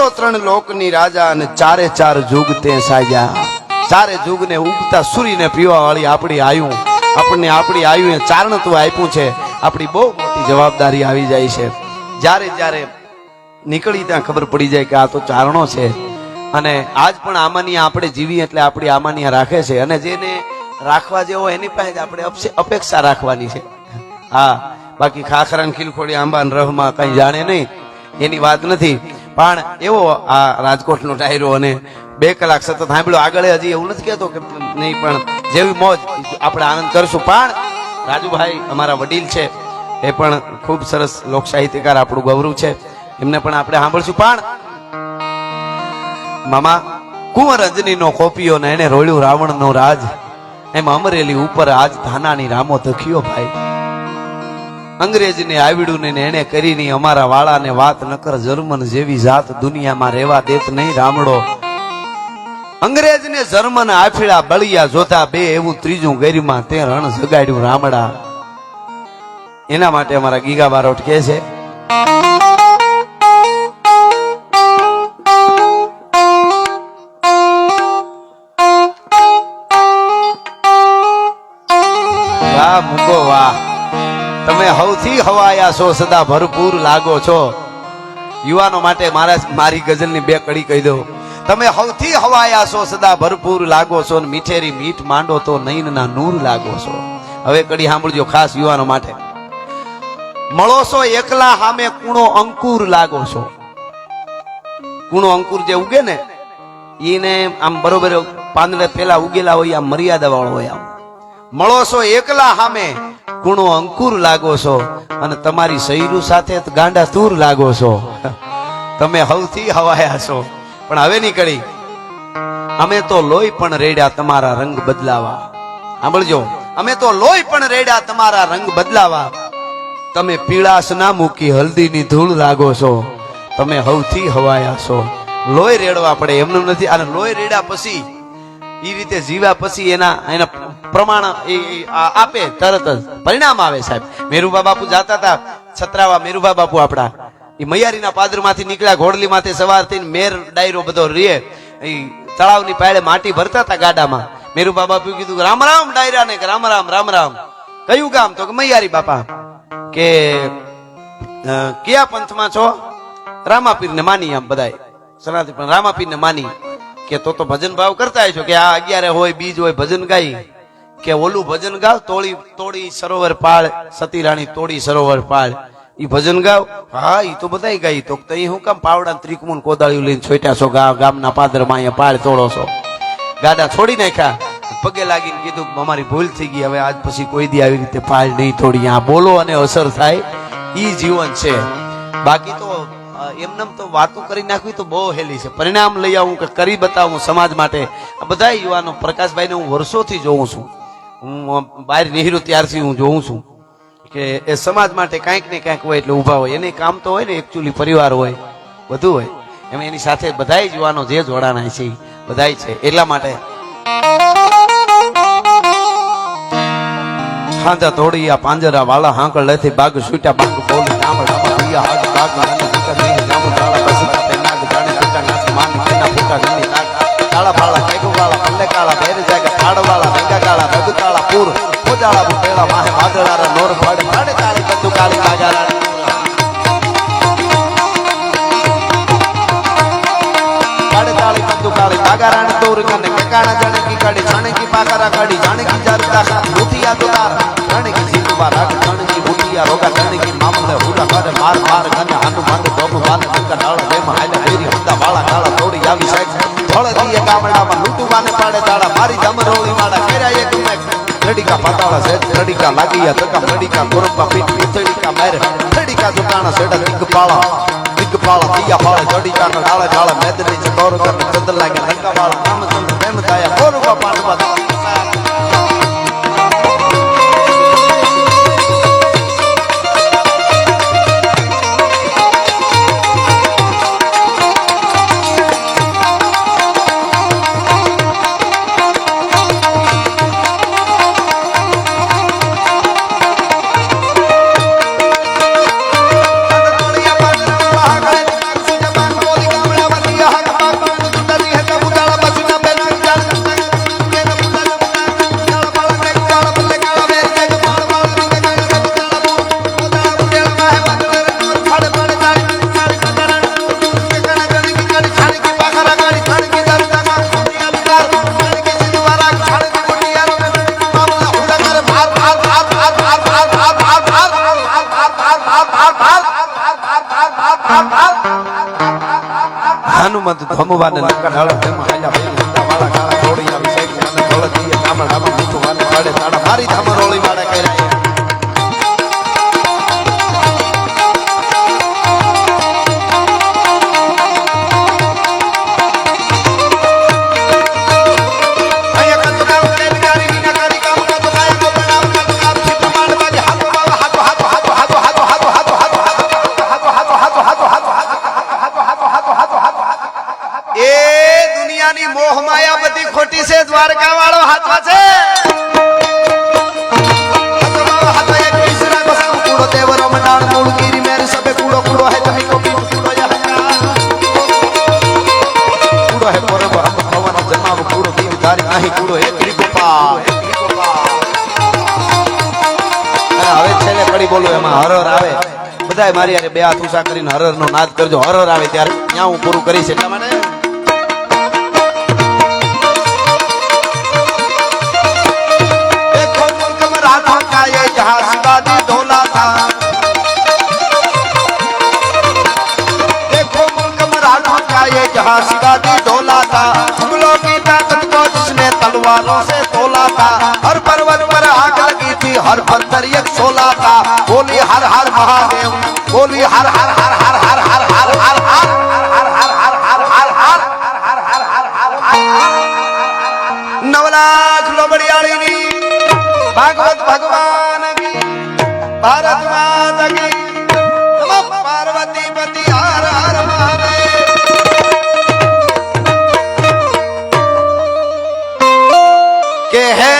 303 લોકની રાજા અને 4 જુગ તે સાજ્યા. 4 જુગને ઉગતા સૂર્યને પીવા વાળી આપણી આયુ, આપણને આપણી આયુએ ચારણત્વ આપ્યું છે. આપણી બહુ મોટી જવાબદારી આવી જાય છે. જ્યારે જ્યારે નીકળી ત્યાં ખબર પડી જાય કે આ તો ચારણો છે અને આજ પણ આમાની આપણે જીવી એટલે આપણી આમાની રાખે છે. અને જેને રાખવા જેવો એની પાસે જ આપણે અપેક્ષા રાખવાની છે. હા, બાકી ખાખરા ખીલખોડી આંબા રહમાં કઈ જાણે નહીં એની વાત નથી. પણ એવો આ રાજકોટનો ડાયરો અને 2 કલાક સતત સાંભળ્યો. આગળ હજી એવું નથી કહેતો કે નહીં, પણ જેવી મોજ આપણે આનંદ કરશું. પણ રાજુભાઈ અમારા વડીલ છે, એ પણ ખૂબ સરસ લોક સાહિત્યકાર, આપણું ગૌરવ છે, એમને પણ આપણે સાંભળશું. પણ મામા કુંવર અંજનીનો કોપિયો ને એને રોળ્યું રાવણનો રાજ, એમ અમરેલી ઉપર આજ ધાનાની રામો તખ્યો ભાઈ. અંગ્રેજને આવડ્યું ને એને કરીને અમારા વાળાને વાત નકર જર્મન જેવી જાત દુનિયામાં રહેવા દેત નહીં રામડો. અંગ્રેજને જર્મન આફીડા બળિયા જોતા બે એવું ત્રીજું ગેરીમાં તે રણ જગાડ્યું રામડા. એના માટે અમારા ગીગા બારોટ કહે છે, વાહ મૂકો વાહ, તમે સૌથી હવાયા છો, સદા ભરપૂર લાગો છો. યુવાનો માટે મારી ગઝલની 2 કડી કહી દો. તમે સૌથી હવાયા છો, સદા ભરપૂર લાગો છો, મીઠેરી મીઠ માંડો તો નૈનના નૂર લાગો છો. હવે કડી સાંભળજો ખાસ યુવાનો માટે. મળો છો એકલા સામે કૂણો અંકુર લાગો છો. કૂણો અંકુર જે ઉગે ને એને આમ બરોબર પાંદડે પેલા ઉગેલા હોય, આમ મર્યાદા વાળો હોય. આમ મળો છો એકલા સામે કૂણો અંકુર લાગો છો, અને તમારી સૈરું સાથે ગાંડા તૂર લાગો છો. તમે સૌથી હવાયા છો. પણ હવે નીકળી, અમે તો લોહી પણ રેડ્યા તમારા રંગ બદલાવા. સાંભળજો, અમે તો લોહી પણ રેડ્યા તમારા રંગ બદલાવા. તમે પીળાશ ના મૂકી હલ્દીની ધૂળ લાગો છો. તમે સૌથી હવાયા છો. લોહી રેડવા પડે, એમનું નથી. અને લોહી રેડ્યા પછી એ રીતે જીવ્યા પછી એના પ્રમાણ આપે, તરત જ પરિણામ આવે. સાહેબ મેરુભા બાપુ જાતા હતા છત્રાવા, મેરુભા બાપુ આપડા એ મૈયારીના પાદર માંથી નીકળ્યા, ઘોડલી માંથી સવાર થઈને મેર ડાયરો બધો રે તળાવની પાળે માટી ભરતા હતા ગાડામાં. મેરુભા બાપુ કીધું રામ રામ ડાયરા ને, રામ રામ રામ રામ. કયું ગામ? તો કે મૈયારી બાપા. કે કયા પંથમાં છો? રામાપીર ને માની. આમ બધાય સનાતન પણ રામાપીર ને માની. કે તો ભજન ભાવ કરતા છો કે આ 11 હોય, બીજ હોય, ભજન ગાઈ. કે ઓલું ભજન ગાવ, તોડી સરોવર પાળ, સતી રાણી તોડી સરોવર પાળ, ઈ ભજન ગાવ. હા, ઈ તો બધાય ગાઈ. તો હું કામ પાવડા ત્રિકમુન કોદાળીઓ લઈને છોટ્યા છો ગામના પાદરમાં, અહીંયા પાળ તોડો છો? ગાડા છોડી નાખ્યા, પગે લાગીને કીધું અમારી ભૂલ થઈ ગઈ, હવે આજ પછી કોઈ દી આવી રીતે પાળ નહીં તોડી. આ બોલો અને અસર થાય, ઈ જીવન છે. બાકી તો એમને તો વાતો કરી નાખવી તો બહુ હેલી છે. પરિણામ લઈ આવું કે કરી બતાવું સમાજ માટે. આ બધા યુવાનો, પ્રકાશભાઈને હું વર્ષોથી જોઉં છું, હું બહાર નીહરું ત્યારથી હું જોઉં છું કે એ સમાજ માટે કાંઈક ને કાંઈક હોય એટલે ઊભા હોય. એને કામ તો હોય ને, એકચ્યુઅલી પરિવાર હોય, બધું હોય. એમ એની સાથે બધા યુવાનો જે જોડાણા છે બધા છે. એટલા માટે ખાંધા તોડી આ પાંજરા વાળા હાંકળ લેથી બાગ છૂટ્યા, બાગ બોલી ડામડ પિયા હાથ બાગ કાળા ફાળા કેગુ વાળા પલ્લે કાળા ભેર જાગે ફાડ વાળા ભેગા કાળા ભગ કાળા પૂર ખોજાળા બુટેલા માહે વાદળારા નોર ફાડે ફાડે કાળી બંદુ કાળી બાજારા ફાડે કાળી બંદુ કાળી બાગારાણ તોર કને કેકાણા જાણે કી કાડી જાણે કી પાકરા કાડી જાણે કી જારતા મોતિયા દોતાર જાણે કી જીતુબા રાગ જાણે કી મોતિયા રોગા જાણે કી મામલે હુડા કાડે માર માર ગને હાનુ માંડે બાબુ બાને ટકા ડાળ બેમ હાલે ફેરી હતા વાળા કાળા તોડી આવી સાઈડ હળદીએ ગામડામાં લૂંટવાને પાડે તાળા મારી જમરોળી માડા કેરાય ગુમે લડીકા પાતાળા સેટ લડીકા લાગીયા તકા લડીકા કોરંબા પીઠ પીથડીકા મારે લડીકા દુકાણા સેડા દિગપાળા દિયા પાળે જડીકા નો ડાળે ડાળે મેદની ચતોર કરને ચંદ લાગે લંકા વાળા રામચંદ્ર પ્રેમ તાયા કોરંબા પાડવા હનુમંત ધમવાને નકર હળ ધમ હાલ્યા ભાઈ ધંધા વાળા કાળા ઘોડી આવી સાઈડ મને ધોળ દીએ ગામડામાં મીઠું વાને પાડે તાડા મારી ધામ રોળી વાળે કર્યા મોહ માયા બધી ખોટી છે દ્વારકા વાળો હાથમાં છે હાથો એક ઈસરા કો સબ કૂડો દેવરો મંડાણ મૂળ ગીરી મેરી સબે કૂડો કૂડો હે તમે કો બી કૂડો યા કૂડો હે પરબ હમ ભવન જન્માવ કૂડો દીવ ધારી આહી કૂડો હે શ્રી ગોપાલ હવે છેલ્લે કડી બોલો એમાં હરર આવે બધાય મારી યારે બે હાથ ઊંચા કરીને હરર નો નાદ કરજો હરર આવે ત્યારે ત્યાં હું પૂરું કરીશ એટલા માટે जहां शिवाजी डोला था देखो मुल्क मराठों का ये जहां शिवाजी डोला था मुगलों की ताकत को जिसने तलवारों से तोला था हर पर्वत पर आग लगी थी हर पत्थर एक सोला था बोली हर हर महादेव बोली हर हर हर हर हर हर हर हर हर नवलाख लोबड़ियाड़ी भागवत भगवान भारत माता की नमः पार्वती पति हर हर महादेव के है